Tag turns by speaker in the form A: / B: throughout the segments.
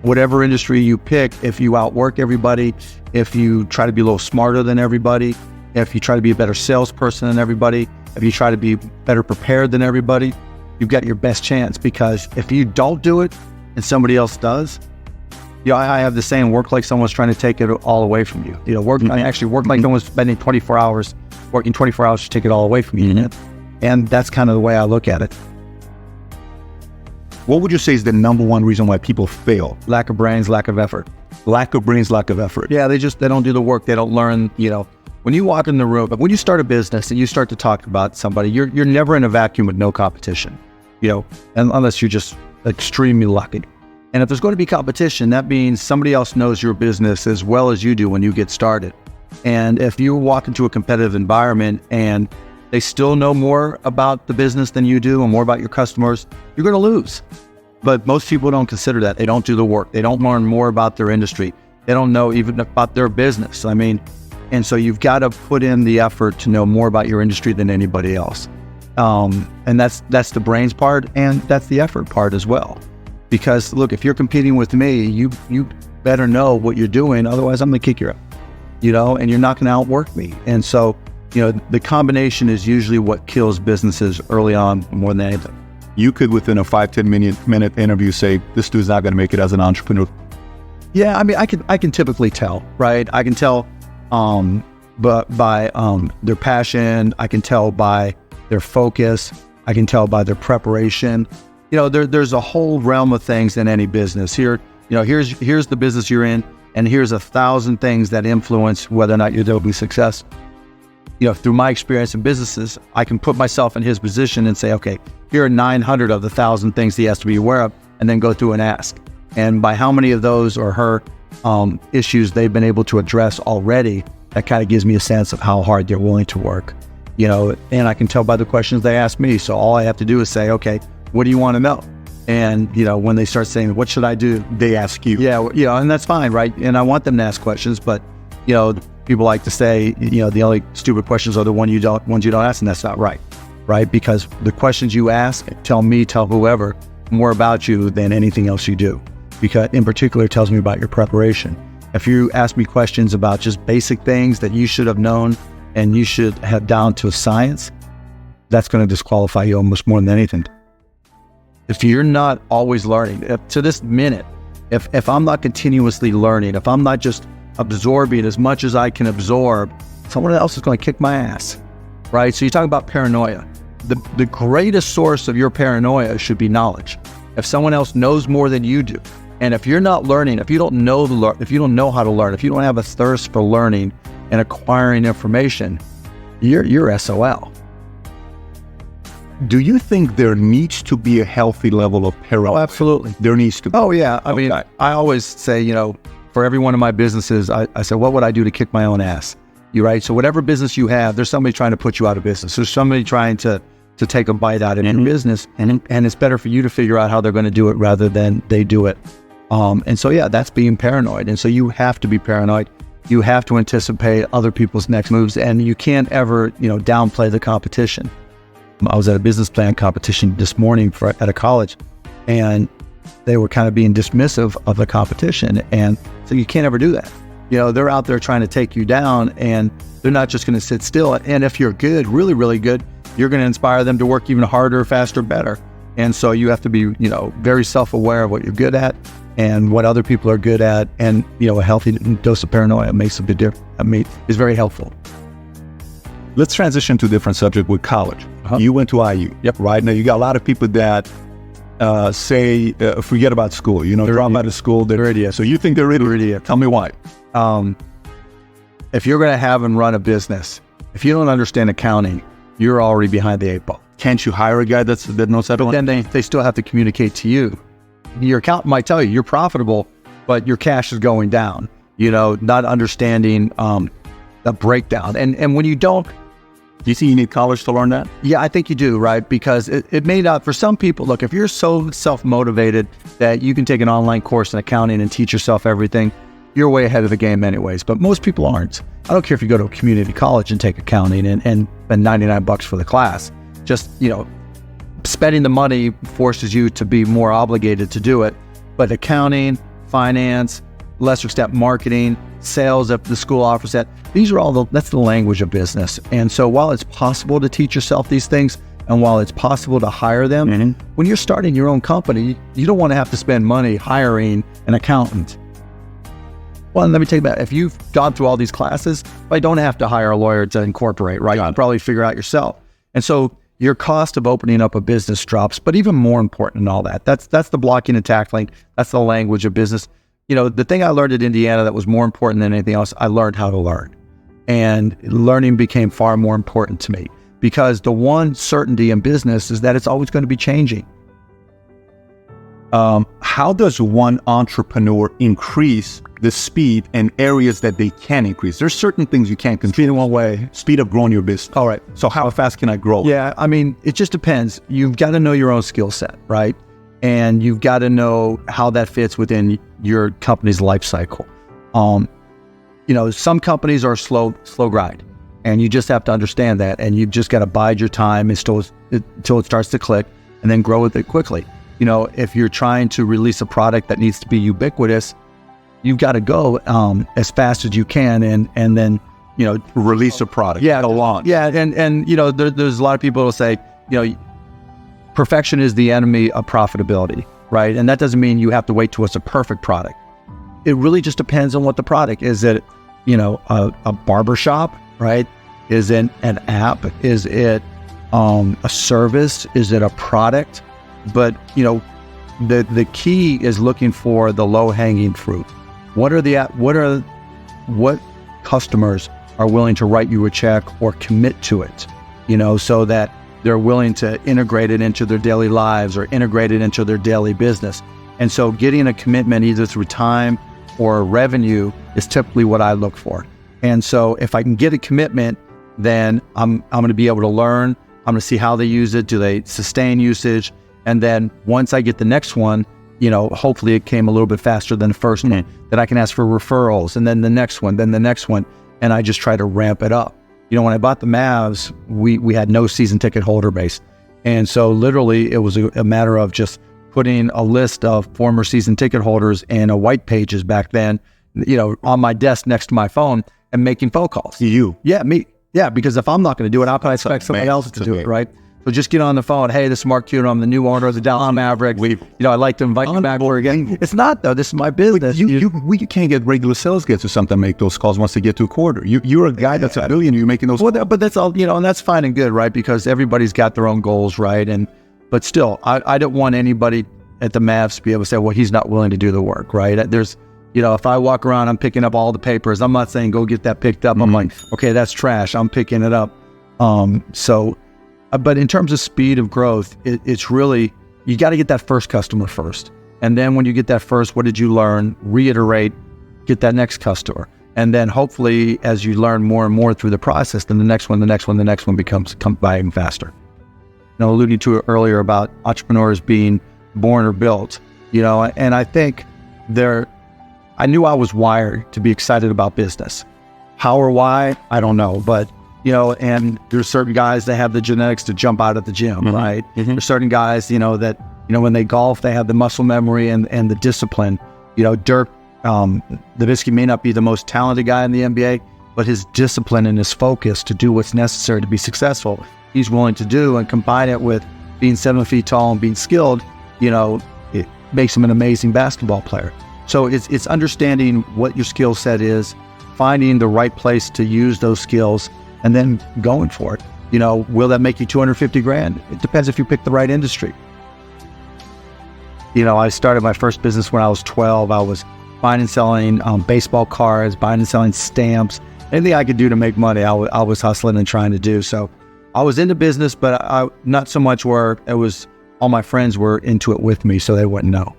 A: whatever industry you pick, if you outwork everybody, if you try to be a little smarter than everybody, if you try to be a better salesperson than everybody, if you try to be better prepared than everybody, you've got your best chance. Because if you don't do it and somebody else does, I have the saying, work like someone's trying to take it all away from you. Work like someone's spending 24 hours, working 24 hours to take it all away from you. And that's kind of the way I look at it.
B: What would you say is the number one reason why people fail?
A: Lack of brains, lack of effort.
B: Lack of brains, lack of effort.
A: Yeah, they don't do the work. They don't learn, when you walk in the room, but when you start a business and you start to talk about somebody, you're never in a vacuum with no competition, unless you're just extremely lucky. And if there's going to be competition, that means somebody else knows your business as well as you do when you get started. And if you walk into a competitive environment and they still know more about the business than you do and more about your customers, you're going to lose. But most people don't consider that. They don't do the work. They don't learn more about their industry. They don't know even about their business. And so you've got to put in the effort to know more about your industry than anybody else. And that's the brains part, and that's the effort part as well. Because look, if you're competing with me, you better know what you're doing. Otherwise, I'm going to kick your ass, and you're not going to outwork me. And so, the combination is usually what kills businesses early on more than anything.
B: You could, within a 5-10 minute interview, say, this dude's not going to make it as an entrepreneur.
A: Yeah, I can typically tell, right? I can tell but by their passion. I can tell by their focus. I can tell by their preparation. There's a whole realm of things in any business. Here's the business you're in, and here's 1,000 things that influence whether or not you'll be successful. Through my experience in businesses, I can put myself in his position and say, okay, here are 900 of the 1,000 things he has to be aware of, and then go through and ask. And by how many of those or her issues they've been able to address already, that kind of gives me a sense of how hard they're willing to work. And I can tell by the questions they ask me. So all I have to do is say, okay, what do you want to know? And, when they start saying, what should I do?
B: They ask you.
A: Yeah, and that's fine, right? And I want them to ask questions, but, people like to say, the only stupid questions are the ones you don't ask, and that's not right, right? Because the questions you ask tell whoever more about you than anything else you do. Because in particular, it tells me about your preparation. If you ask me questions about just basic things that you should have known and you should have down to a science, that's going to disqualify you almost more than anything. If you're not always learning, to this minute, if I'm not continuously learning, if I'm not just absorbing as much as I can absorb, someone else is going to kick my ass, right? So you talk about paranoia. The greatest source of your paranoia should be knowledge. If someone else knows more than you do, and if you're not learning, if you don't know how to learn, if you don't have a thirst for learning and acquiring information, you're SOL.
B: Do you think there needs to be a healthy level of paranoia?
A: Oh, absolutely.
B: There needs to be.
A: Oh, yeah. I mean, I always say, for every one of my businesses, I said, what would I do to kick my own ass? Right? So whatever business you have, there's somebody trying to put you out of business. There's somebody trying to take a bite out of your business, and it's better for you to figure out how they're going to do it rather than they do it. And so, yeah, that's being paranoid. And so you have to be paranoid. You have to anticipate other people's next moves, and you can't ever, downplay the competition. I was at a business plan competition this morning at a college, and they were kind of being dismissive of the competition. And so you can't ever do that. They're out there trying to take you down, and they're not just going to sit still. And if you're good, really, really good, you're going to inspire them to work even harder, faster, better. And so you have to be, very self-aware of what you're good at and what other people are good at. And, a healthy dose of paranoia makes a big difference. Is very helpful.
B: Let's transition to a different subject with college.
A: Uh-huh.
B: You went to IU.
A: Yep.
B: Right now, you got a lot of people that say, forget about school. Drop out of school. They're idiots. So you think they're idiots? Tell me why.
A: If you're going to have and run a business, if you don't understand accounting, you're already behind the 8 ball.
B: Can't you hire a guy that knows how to?
A: But then they still have to communicate to you. Your accountant might tell you you're profitable, but your cash is going down. Not understanding the breakdown. And when you don't,
B: do you think you need college to learn that?
A: Yeah, I think you do, right? Because it may not, for some people, look, if you're so self-motivated that you can take an online course in accounting and teach yourself everything, you're way ahead of the game anyways. But most people aren't. I don't care if you go to a community college and take accounting and spend $99 for the class. Just, spending the money forces you to be more obligated to do it. But accounting finance, lesser extent marketing, sales if the school offers that. These are all that's the language of business. And so while it's possible to teach yourself these things, and while it's possible to hire them, when you're starting your own company, you don't want to have to spend money hiring an accountant. Well, let me tell you about, if you've gone through all these classes, I don't have to hire a lawyer to incorporate, right? You can probably figure out yourself. And so your cost of opening up a business drops, but even more important than all that, that's the blocking and tackling. That's the language of business. You know, the thing I learned at Indiana that was more important than anything else, I learned how to learn. And learning became far more important to me, because the one certainty in business is that it's always going to be changing.
B: How does one entrepreneur increase the speed and areas that they can increase? There's certain things you can't control.
A: Speed in one way.
B: Speed of growing your business.
A: All right.
B: So how fast can I grow?
A: Yeah, I mean, it just depends. You've got to know your own skill set, right? And you've got to know how that fits within your company's life cycle. You know, some companies are slow grind, and you just have to understand that, and you've just got to bide your time until it starts to click, and then grow with it quickly. You know, if you're trying to release a product that needs to be ubiquitous, you've got to go as fast as you can, and then, you know,
B: release a product.
A: Yeah,
B: a launch.
A: Yeah, and you know, there's a lot of people who will say, you know, perfection is the enemy of profitability, right? And that doesn't mean you have to wait till it's a perfect product. It really just depends on what the product is. It, you know, a barbershop, right? Is it an app? Is it a service? Is it a product? But, you know, the key is looking for the low-hanging fruit. What customers are willing to write you a check or commit to it, you know, so that they're willing to integrate it into their daily lives or integrate it into their daily business. And so getting a commitment either through time or revenue is typically what I look for. And so if I can get a commitment, then I'm going to be able to learn. I'm going to see how they use it. Do they sustain usage? And then once I get the next one, you know, hopefully it came a little bit faster than the first one, then I can ask for referrals, and then the next one, then the next one. And I just try to ramp it up. You know, when I bought the Mavs, we had no season ticket holder base. And so literally it was a matter of just putting a list of former season ticket holders in a white pages back then, you know, on my desk next to my phone and making phone calls.
B: You?
A: Yeah, me. Yeah, because if I'm not going to do it, how can I expect somebody else to do it, right? So just get on the phone. Hey, this is Mark Cuban. I'm the new owner of the Dallas Mavericks. You know, I'd like to invite you back for again. It's not, though. This is my business.
B: You can't get regular sales guys or something to make those calls once they get to a quarter. You're a guy that's a billionaire. You're making those calls.
A: But that's all, you know, and that's fine and good, right? Because everybody's got their own goals, right? But still, I don't want anybody at the Mavs to be able to say, well, he's not willing to do the work, right? There's, you know, if I walk around, I'm picking up all the papers. I'm not saying go get that picked up. I'm like, okay, that's trash. I'm picking it up. But in terms of speed of growth, it's really, you got to get that first customer first. And then when you get that first, what did you learn? Reiterate, get that next customer. And then hopefully as you learn more and more through the process, then the next one becomes by even faster. You know, alluding to it earlier about entrepreneurs being born or built, you know, and I think I knew I was wired to be excited about business. How or why, I don't know, but you know, and there's certain guys that have the genetics to jump out at the gym, right? There's certain guys, you know, that, you know, when they golf, they have the muscle memory and the discipline. You know, Dirk Nowitzki may not be the most talented guy in the NBA, but his discipline and his focus to do what's necessary to be successful, he's willing to do, and combine it with being 7 feet tall and being skilled, you know, it makes him an amazing basketball player. So it's understanding what your skill set is, finding the right place to use those skills, and then going for it. You know, will that make you $250,000? It depends if you pick the right industry. You know, I started my first business when I was 12. I was buying and selling baseball cards, buying and selling stamps. Anything I could do to make money, I was hustling and trying to do. So I was into business, but I not so much where it was all my friends were into it with me, so they wouldn't know.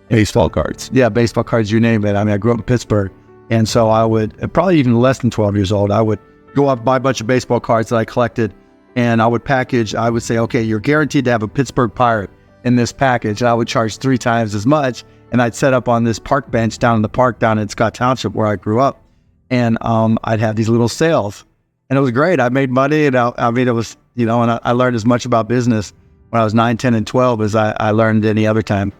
B: Baseball cards.
A: Yeah, baseball cards, you name it. I mean, I grew up in Pittsburgh. And so I would, probably even less than 12 years old, I would go out and buy a bunch of baseball cards that I collected, and I would say, okay, you're guaranteed to have a Pittsburgh Pirate in this package. And I would charge 3 times as much, and I'd set up on this park bench down in the park down in Scott Township where I grew up, and I'd have these little sales, and it was great. I made money, and I mean, it was, you know, and I learned as much about business when I was 9, 10, and 12 as I learned any other time.